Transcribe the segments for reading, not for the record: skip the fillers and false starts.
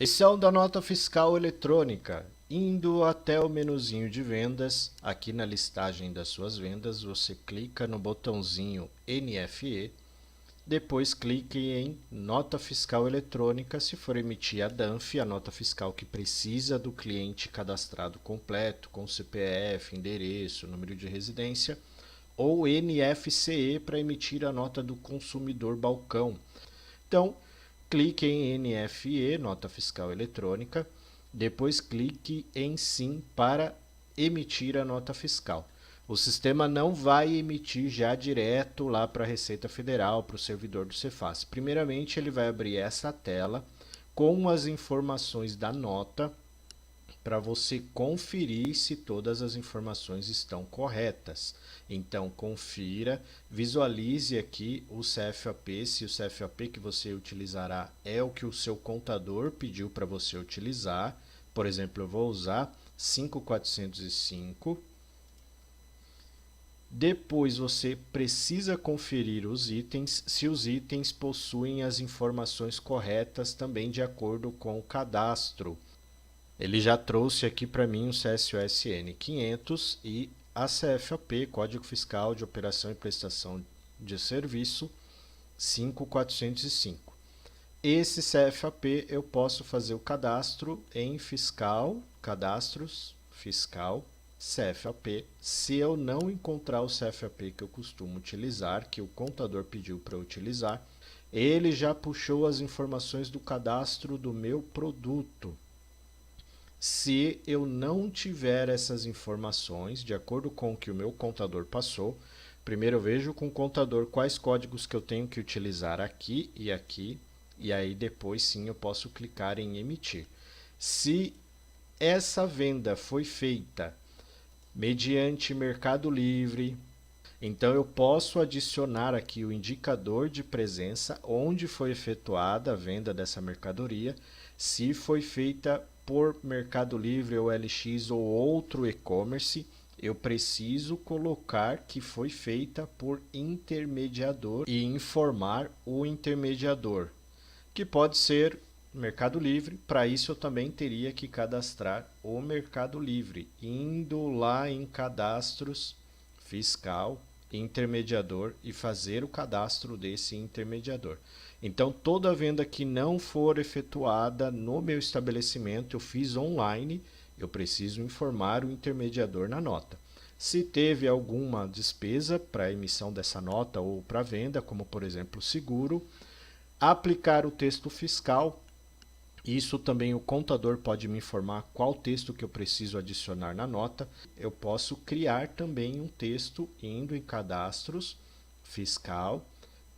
Edição da nota fiscal eletrônica. Indo até o menuzinho de vendas, aqui na listagem das suas vendas, você clica no botãozinho NFE, depois clique em nota fiscal eletrônica se for emitir a DANF, a nota fiscal que precisa do cliente cadastrado completo, com CPF, endereço, número de residência, ou NFCE para emitir a nota do consumidor balcão. Então, clique em NFE, nota fiscal eletrônica, depois clique em Sim para emitir a nota fiscal. O sistema não vai emitir já direto lá para a Receita Federal, para o servidor do Cefaz. Primeiramente, ele vai abrir essa tela com as informações da nota para você conferir se todas as informações estão corretas. Então, confira, visualize aqui o CFAP, se o CFAP que você utilizará é o que o seu contador pediu para você utilizar. Por exemplo, eu vou usar 5405. Depois você precisa conferir os itens, se os itens possuem as informações corretas também de acordo com o cadastro. Ele já trouxe aqui para mim o CSOSN 500 e a CFAP, Código Fiscal de Operação e Prestação de Serviço 5405. Esse CFAP eu posso fazer o cadastro em fiscal, cadastros, fiscal, CFAP. Se eu não encontrar o CFAP que eu costumo utilizar, que o contador pediu para eu utilizar, ele já puxou as informações do cadastro do meu produto. Se eu não tiver essas informações, de acordo com o que o meu contador passou, primeiro eu vejo com o contador quais códigos que eu tenho que utilizar aqui, e aí depois sim eu posso clicar em emitir. Se essa venda foi feita mediante Mercado Livre, então eu posso adicionar aqui o indicador de presença onde foi efetuada a venda dessa mercadoria, se foi feita por Mercado Livre ou LX ou outro e-commerce, eu preciso colocar que foi feita por intermediador e informar o intermediador, que pode ser Mercado Livre. Para isso eu também teria que cadastrar o Mercado Livre, indo lá em cadastros, fiscal, intermediador e fazer o cadastro desse intermediador. Então, toda venda que não for efetuada no meu estabelecimento, eu fiz online, eu preciso informar o intermediador na nota. Se teve alguma despesa para a emissão dessa nota ou para venda, como por exemplo seguro, aplicar o texto fiscal. Isso também o contador pode me informar qual texto que eu preciso adicionar na nota. Eu posso criar também um texto indo em cadastros, fiscal,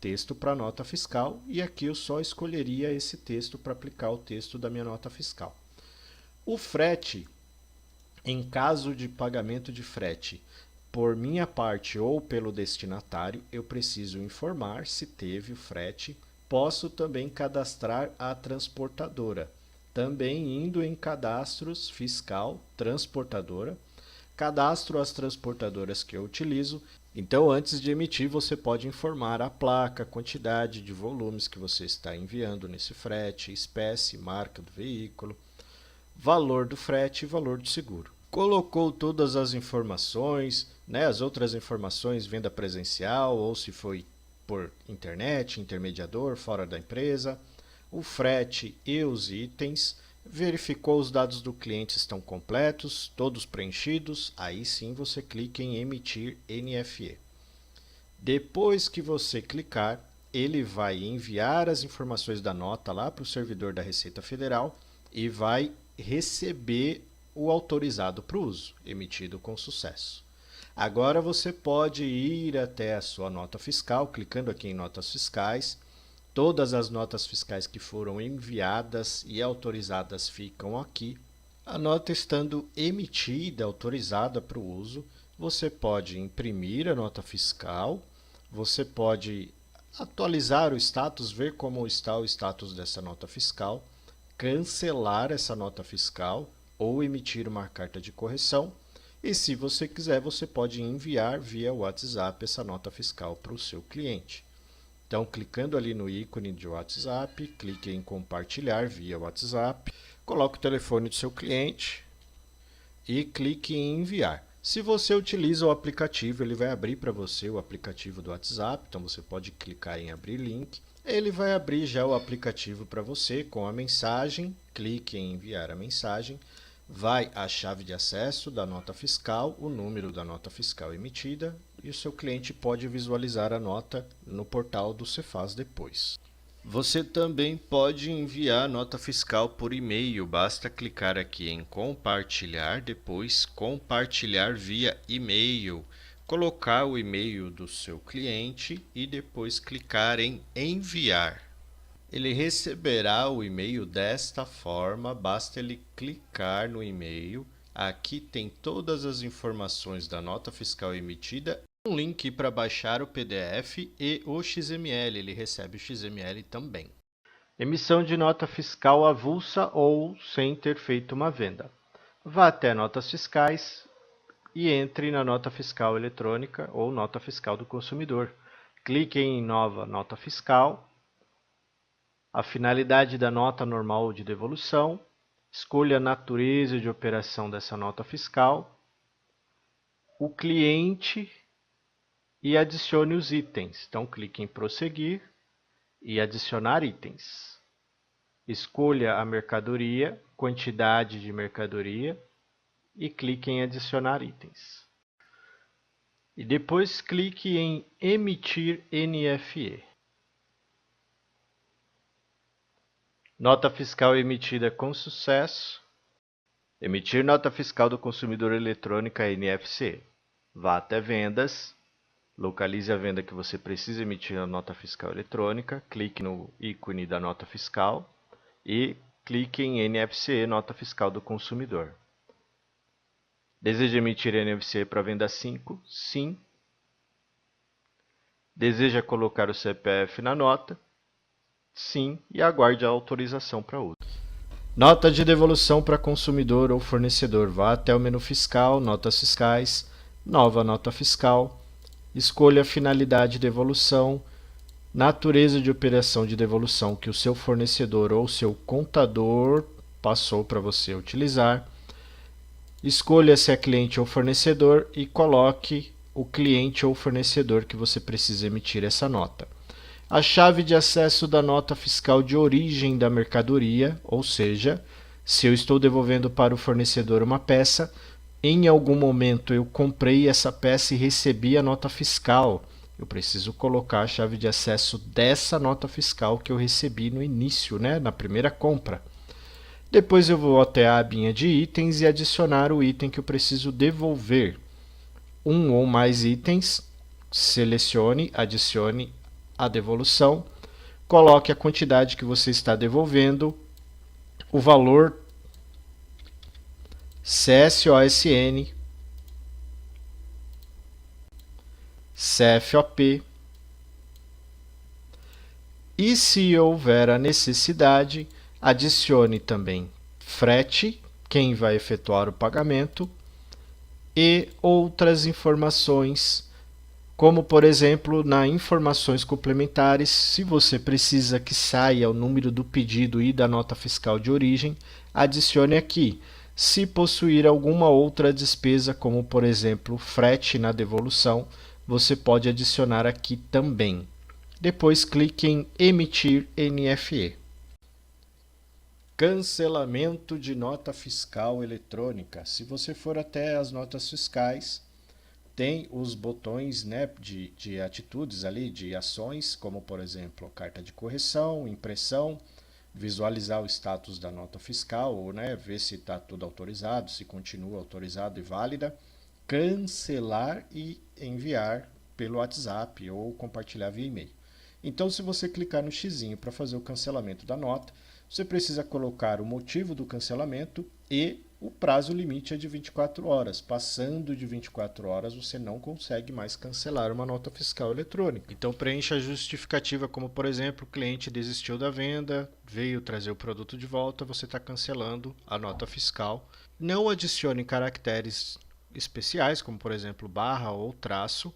texto para nota fiscal, e aqui eu só escolheria esse texto para aplicar o texto da minha nota fiscal. O frete, em caso de pagamento de frete por minha parte ou pelo destinatário, eu preciso informar se teve o frete. Posso também cadastrar a transportadora, também indo em cadastros, fiscal, transportadora, cadastro as transportadoras que eu utilizo. Então, antes de emitir, você pode informar a placa, a quantidade de volumes que você está enviando nesse frete, espécie, marca do veículo, valor do frete e valor do seguro. Colocou todas as informações, as outras informações, venda presencial ou se foi por internet, intermediador, fora da empresa, o frete e os itens, verificou os dados do cliente estão completos, todos preenchidos, aí sim você clica em emitir NFE. Depois que você clicar, ele vai enviar as informações da nota lá para o servidor da Receita Federal e vai receber o autorizado para o uso, emitido com sucesso. Agora você pode ir até a sua nota fiscal, clicando aqui em notas fiscais. Todas as notas fiscais que foram enviadas e autorizadas ficam aqui. A nota estando emitida, autorizada para o uso, você pode imprimir a nota fiscal, você pode atualizar o status, ver como está o status dessa nota fiscal, cancelar essa nota fiscal ou emitir uma carta de correção. E se você quiser, você pode enviar via WhatsApp essa nota fiscal para o seu cliente. Então, clicando ali no ícone de WhatsApp, clique em compartilhar via WhatsApp, coloque o telefone do seu cliente e clique em enviar. Se você utiliza o aplicativo, ele vai abrir para você o aplicativo do WhatsApp, então você pode clicar em abrir link. Ele vai abrir já o aplicativo para você com a mensagem, clique em enviar a mensagem, vai a chave de acesso da nota fiscal, o número da nota fiscal emitida e o seu cliente pode visualizar a nota no portal do Cefaz depois. Você também pode enviar a nota fiscal por e-mail, basta clicar aqui em compartilhar, depois compartilhar via e-mail, colocar o e-mail do seu cliente e depois clicar em enviar. Ele receberá o e-mail desta forma, basta ele clicar no e-mail. Aqui tem todas as informações da nota fiscal emitida, um link para baixar o PDF e o XML, ele recebe o XML também. Emissão de nota fiscal avulsa ou sem ter feito uma venda. Vá até notas fiscais e entre na nota fiscal eletrônica ou nota fiscal do consumidor. Clique em nova nota fiscal. A finalidade da nota normal de devolução, escolha a natureza de operação dessa nota fiscal, o cliente e adicione os itens. Então, clique em prosseguir e adicionar itens. Escolha a mercadoria, quantidade de mercadoria e clique em adicionar itens. E depois clique em emitir NFE. Nota fiscal emitida com sucesso. Emitir nota fiscal do consumidor eletrônica NFC. Vá até vendas, localize a venda que você precisa emitir na nota fiscal eletrônica, clique no ícone da nota fiscal e clique em NFC, nota fiscal do consumidor. Deseja emitir NFC para venda 5? Sim. Deseja colocar o CPF na nota? Sim, e aguarde a autorização para uso. Nota de devolução para consumidor ou fornecedor. Vá até o menu fiscal, notas fiscais, nova nota fiscal. Escolha a finalidade de devolução, natureza de operação de devolução que o seu fornecedor ou seu contador passou para você utilizar. Escolha se é cliente ou fornecedor e coloque o cliente ou fornecedor que você precisa emitir essa nota. A chave de acesso da nota fiscal de origem da mercadoria, ou seja, se eu estou devolvendo para o fornecedor uma peça, em algum momento eu comprei essa peça e recebi a nota fiscal. Eu preciso colocar a chave de acesso dessa nota fiscal que eu recebi no início, na primeira compra. Depois eu vou até a abinha de itens e adicionar o item que eu preciso devolver. Um ou mais itens, selecione, adicione a devolução, coloque a quantidade que você está devolvendo, o valor CSOSN, CFOP e, se houver a necessidade, adicione também frete, quem vai efetuar o pagamento e outras informações, como por exemplo, nas informações complementares, se você precisa que saia o número do pedido e da nota fiscal de origem, adicione aqui. Se possuir alguma outra despesa, como por exemplo, frete na devolução, você pode adicionar aqui também. Depois clique em emitir NFE. Cancelamento de nota fiscal eletrônica. Se você for até as notas fiscais, tem os botões de atitudes ali, de ações, como por exemplo, carta de correção, impressão, visualizar o status da nota fiscal, ou ver se está tudo autorizado, se continua autorizado e válida, cancelar e enviar pelo WhatsApp ou compartilhar via e-mail. Então, se você clicar no xizinho para fazer o cancelamento da nota, você precisa colocar o motivo do cancelamento e o prazo limite é de 24 horas. Passando de 24 horas, você não consegue mais cancelar uma nota fiscal eletrônica. Então, preencha a justificativa, como por exemplo, o cliente desistiu da venda, veio trazer o produto de volta, você está cancelando a nota fiscal. Não adicione caracteres especiais, como por exemplo, barra ou traço,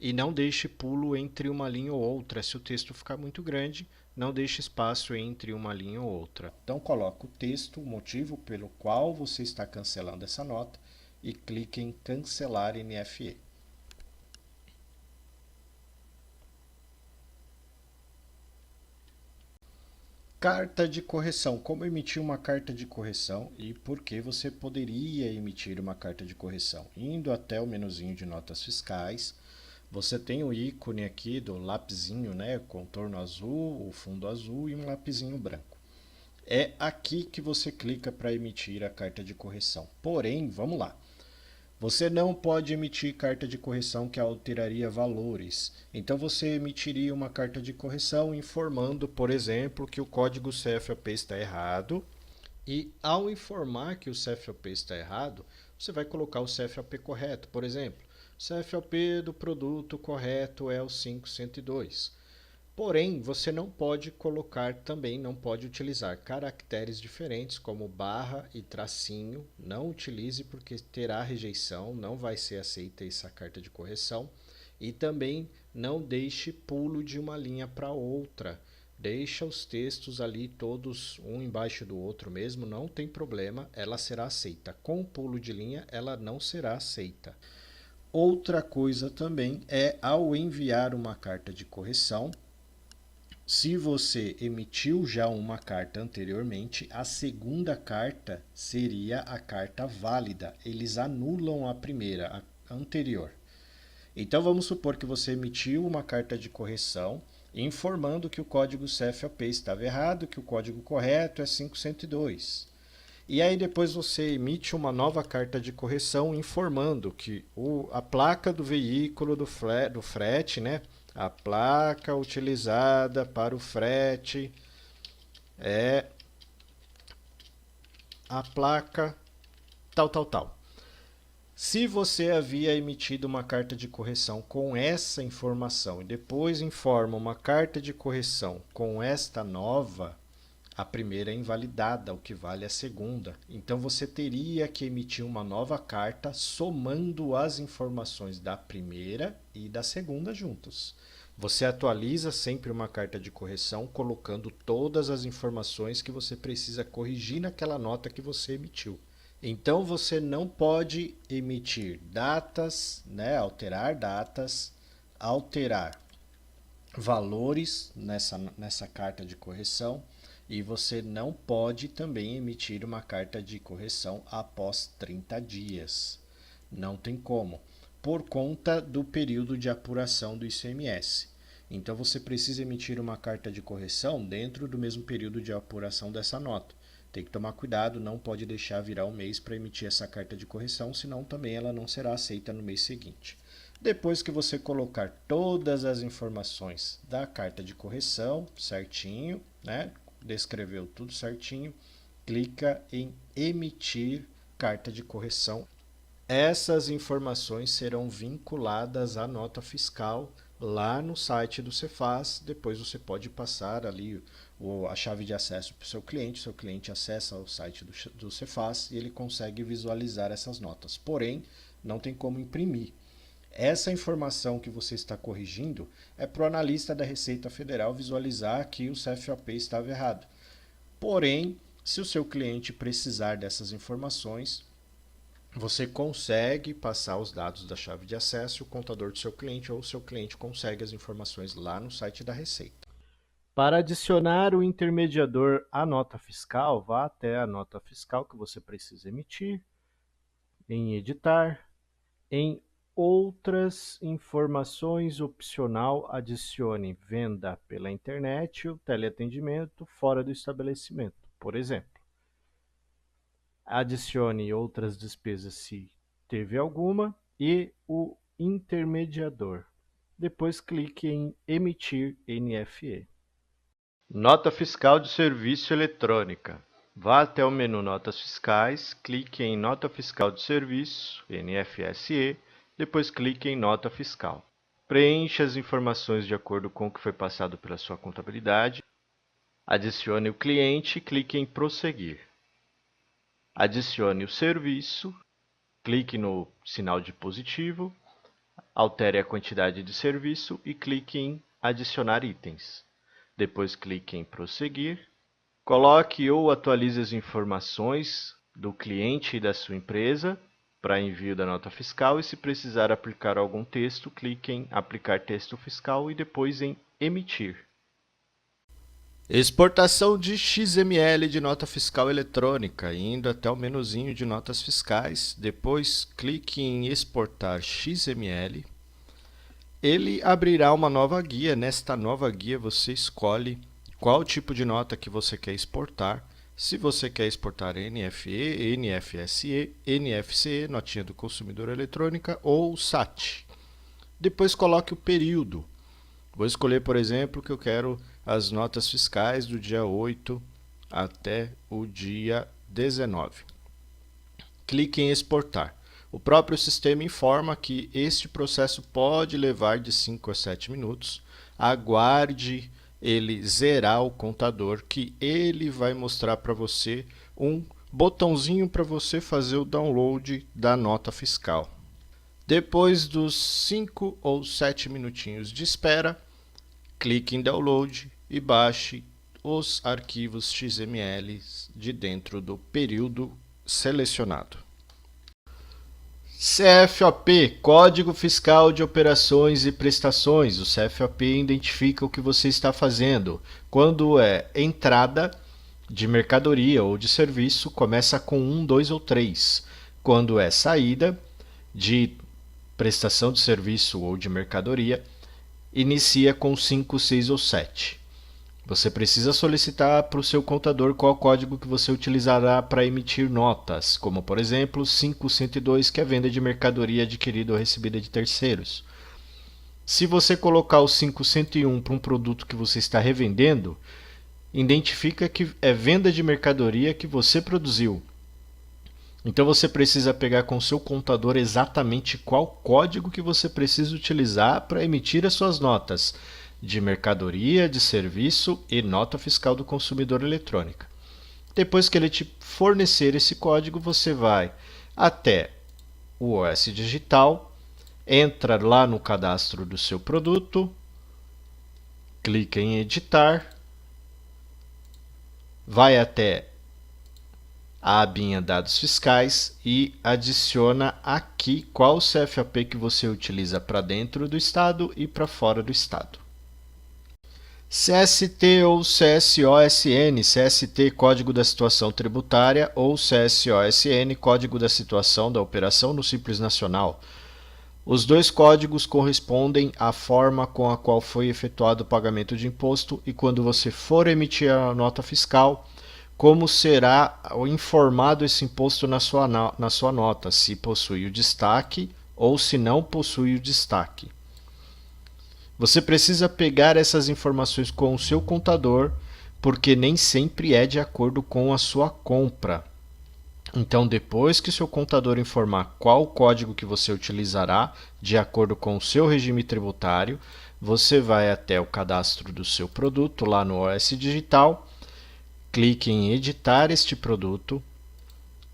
E não deixe pulo entre uma linha ou outra. Se o texto ficar muito grande, não deixe espaço entre uma linha ou outra. Então coloque o texto, o motivo pelo qual você está cancelando essa nota e clique em cancelar NFE. Carta de correção. Como emitir uma carta de correção e por que você poderia emitir uma carta de correção? Indo até o menuzinho de notas fiscais, você tem o ícone aqui do lapisinho, né? Contorno azul, o fundo azul e um lapisinho branco. É aqui que você clica para emitir a carta de correção. Porém, vamos lá. Você não pode emitir carta de correção que alteraria valores. Então você emitiria uma carta de correção informando, por exemplo, que o código CFAP está errado. E ao informar que o CFAP está errado, você vai colocar o CFAP correto. Por exemplo, o CFAP do produto correto é o 5102. Porém, você não pode colocar também, não pode utilizar caracteres diferentes como barra e tracinho. Não utilize porque terá rejeição, não vai ser aceita essa carta de correção. E também não deixe pulo de uma linha para outra. Deixa os textos ali todos um embaixo do outro mesmo, não tem problema, ela será aceita. Com pulo de linha, ela não será aceita. Outra coisa também é ao enviar uma carta de correção, se você emitiu já uma carta anteriormente, a segunda carta seria a carta válida. Eles anulam a primeira, a anterior. Então vamos supor que você emitiu uma carta de correção informando que o código CFAP estava errado, que o código correto é 5102. E aí depois você emite uma nova carta de correção informando que a placa do veículo do frete, né? A placa utilizada para o frete é a placa tal, tal, tal. Se você havia emitido uma carta de correção com essa informação e depois informa uma carta de correção com esta nova, a primeira é invalidada, o que vale a segunda. Então você teria que emitir uma nova carta somando as informações da primeira e da segunda juntos. Você atualiza sempre uma carta de correção colocando todas as informações que você precisa corrigir naquela nota que você emitiu. Então você não pode emitir datas, né, alterar datas, alterar valores nessa carta de correção, e você não pode também emitir uma carta de correção após 30 dias. Não tem como, por conta do período de apuração do ICMS. Então você precisa emitir uma carta de correção dentro do mesmo período de apuração dessa nota. Tem que tomar cuidado, não pode deixar virar um mês para emitir essa carta de correção, senão também ela não será aceita no mês seguinte. Depois que você colocar todas as informações da carta de correção certinho, né? Descreveu tudo certinho, clica em emitir carta de correção. Essas informações serão vinculadas à nota fiscal lá no site do Cefaz. Depois você pode passar ali a chave de acesso para o seu cliente acessa o site do Cefaz e ele consegue visualizar essas notas. Porém, não tem como imprimir. Essa informação que você está corrigindo é para o analista da Receita Federal visualizar que o CFAP estava errado. Porém, se o seu cliente precisar dessas informações, você consegue passar os dados da chave de acesso, o contador do seu cliente ou o seu cliente consegue as informações lá no site da Receita. Para adicionar o intermediador à nota fiscal, vá até a nota fiscal que você precisa emitir, em editar, em outras informações opcional, adicione venda pela internet ou teleatendimento fora do estabelecimento, por exemplo. Adicione outras despesas se teve alguma e o intermediador. Depois clique em emitir NFE. Nota fiscal de serviço eletrônica. Vá até o menu Notas Fiscais, clique em Nota Fiscal de Serviço, NFSE, depois clique em Nota Fiscal. Preencha as informações de acordo com o que foi passado pela sua contabilidade. Adicione o cliente e clique em Prosseguir. Adicione o serviço, clique no sinal de positivo. altere a quantidade de serviço e clique em adicionar itens. Depois clique em prosseguir. Coloque ou atualize as informações do cliente e da sua empresa para envio da nota fiscal e se precisar aplicar algum texto, clique em aplicar texto fiscal e depois em emitir. Exportação de XML de nota fiscal eletrônica, indo até o menuzinho de notas fiscais, depois clique em exportar XML. Ele abrirá uma nova guia. Nesta nova guia você escolhe qual tipo de nota que você quer exportar. Se você quer exportar NFE, NFSE, NFCE, notinha do consumidor eletrônica ou SAT. Depois coloque o período. Vou escolher, por exemplo, que eu quero as notas fiscais do dia 8 até o dia 19. Clique em exportar. O próprio sistema informa que este processo pode levar de 5 a 7 minutos. Aguarde ele zerar o contador, que ele vai mostrar para você um botãozinho para você fazer o download da nota fiscal. Depois dos 5 ou 7 minutinhos de espera, clique em download e baixe os arquivos XML de dentro do período selecionado. CFOP, Código Fiscal de Operações e Prestações. O CFOP identifica o que você está fazendo. Quando é entrada de mercadoria ou de serviço, começa com 1, 2 ou 3. Quando é saída de prestação de serviço ou de mercadoria, inicia com 5, 6 ou 7. Você precisa solicitar para o seu contador qual código que você utilizará para emitir notas, como por exemplo 5102, que é a venda de mercadoria adquirida ou recebida de terceiros. Se você colocar o 5101 para um produto que você está revendendo, identifica que é venda de mercadoria que você produziu. Então você precisa pegar com o seu contador exatamente qual código que você precisa utilizar para emitir as suas notas de mercadoria, de serviço e nota fiscal do consumidor eletrônica. Depois que ele te fornecer esse código, você vai até o OS Digital, entra lá no cadastro do seu produto, clica em editar, vai até a abinha dados fiscais e adiciona aqui qual CFOP que você utiliza para dentro do estado e para fora do estado. CST ou CSOSN, CST Código da Situação Tributária ou CSOSN Código da Situação da Operação no Simples Nacional. Os dois códigos correspondem à forma com a qual foi efetuado o pagamento de imposto e quando você for emitir a nota fiscal, como será informado esse imposto na sua nota, se possui o destaque ou se não possui o destaque. Você precisa pegar essas informações com o seu contador, porque nem sempre é de acordo com a sua compra. Então, depois que seu contador informar qual código que você utilizará, de acordo com o seu regime tributário, você vai até o cadastro do seu produto lá no OS Digital, clique em editar este produto,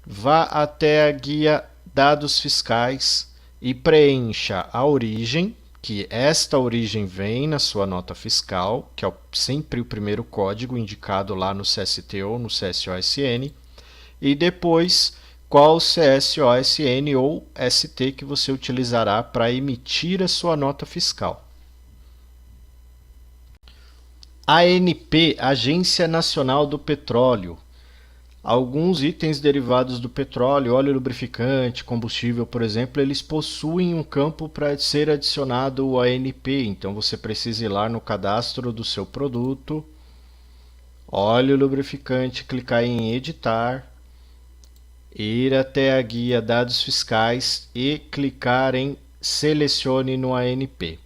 vá até a guia Dados Fiscais e preencha a origem, que esta origem vem na sua nota fiscal, que é sempre o primeiro código indicado lá no CST ou no CSOSN, e depois qual CSOSN ou ST que você utilizará para emitir a sua nota fiscal. ANP, Agência Nacional do Petróleo. Alguns itens derivados do petróleo, óleo lubrificante, combustível, por exemplo, eles possuem um campo para ser adicionado o ANP. Então você precisa ir lá no cadastro do seu produto, óleo lubrificante, clicar em editar, ir até a guia dados fiscais e clicar em selecione no ANP.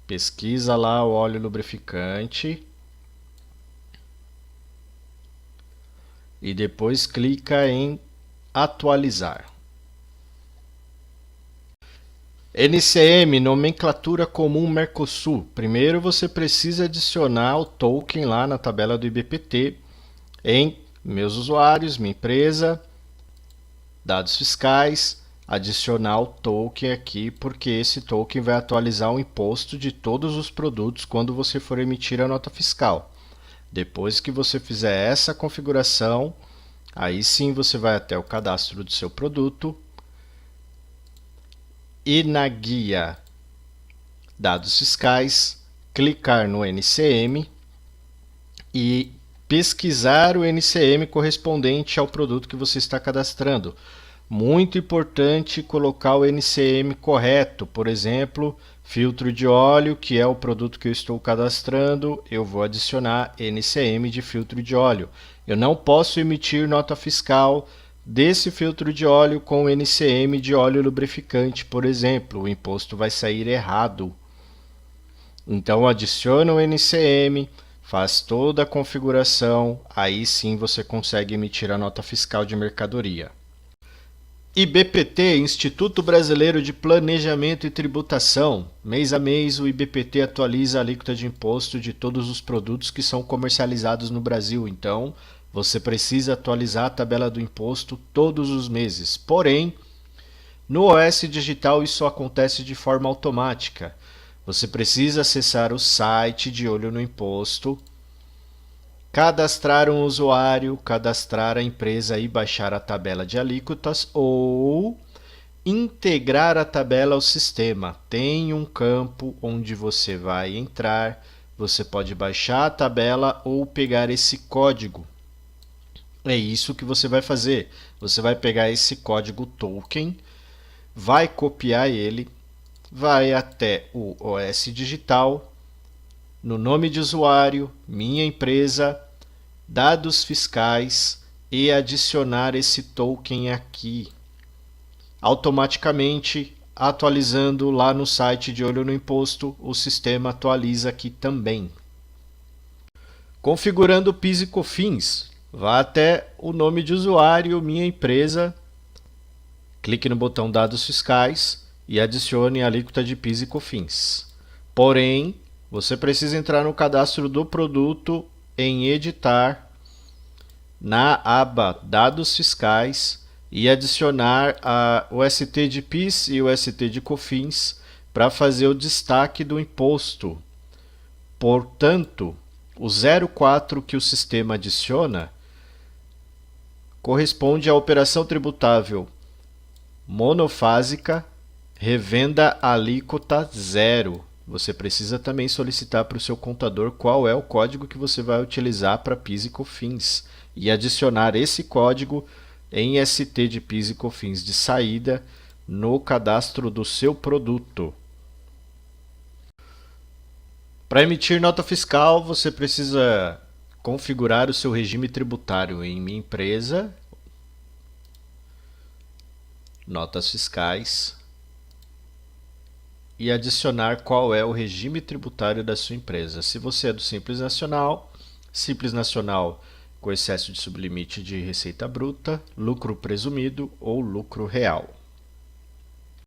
Pesquisa lá o óleo lubrificante. E depois clica em atualizar. NCM, Nomenclatura Comum Mercosul. Primeiro você precisa adicionar o token lá na tabela do IBPT em meus usuários, minha empresa, dados fiscais, adicionar o token aqui, porque esse token vai atualizar o imposto de todos os produtos quando você for emitir a nota fiscal. Depois que você fizer essa configuração, aí sim você vai até o cadastro do seu produto e na guia Dados Fiscais, clicar no NCM e pesquisar o NCM correspondente ao produto que você está cadastrando. Muito importante colocar o NCM correto, por exemplo, filtro de óleo, que é o produto que eu estou cadastrando, eu vou adicionar NCM de filtro de óleo. Eu não posso emitir nota fiscal desse filtro de óleo com NCM de óleo lubrificante, por exemplo, o imposto vai sair errado. Então adiciona o NCM, faz toda a configuração, aí sim você consegue emitir a nota fiscal de mercadoria. IBPT, Instituto Brasileiro de Planejamento e Tributação. Mês a mês o IBPT atualiza a alíquota de imposto de todos os produtos que são comercializados no Brasil. Então, você precisa atualizar a tabela do imposto todos os meses. Porém, no OS Digital isso acontece de forma automática. Você precisa acessar o site de Olho no Imposto, cadastrar um usuário, cadastrar a empresa e baixar a tabela de alíquotas ou integrar a tabela ao sistema. Tem um campo onde você vai entrar, você pode baixar a tabela ou pegar esse código. É isso que você vai fazer. Você vai pegar esse código token, vai copiar ele, vai até o OS Digital, no nome de usuário, minha empresa, dados fiscais e adicionar esse token aqui. Automaticamente, atualizando lá no site de Olho no Imposto, o sistema atualiza aqui também. Configurando PIS e COFINS, vá até o nome de usuário, minha empresa, clique no botão Dados Fiscais e adicione a alíquota de PIS e COFINS. Porém, você precisa entrar no cadastro do produto em Editar, na aba Dados Fiscais e adicionar o ST de PIS e o ST de COFINS para fazer o destaque do imposto. Portanto, o 04 que o sistema adiciona corresponde à operação tributável monofásica, revenda alíquota 0. Você precisa também solicitar para o seu contador qual é o código que você vai utilizar para PIS e COFINS e adicionar esse código em ST de PIS e COFINS de saída no cadastro do seu produto. Para emitir nota fiscal, você precisa configurar o seu regime tributário em Minha Empresa, Notas Fiscais, e adicionar qual é o regime tributário da sua empresa. Se você é do Simples Nacional com excesso de sublimite de receita bruta, lucro presumido ou lucro real.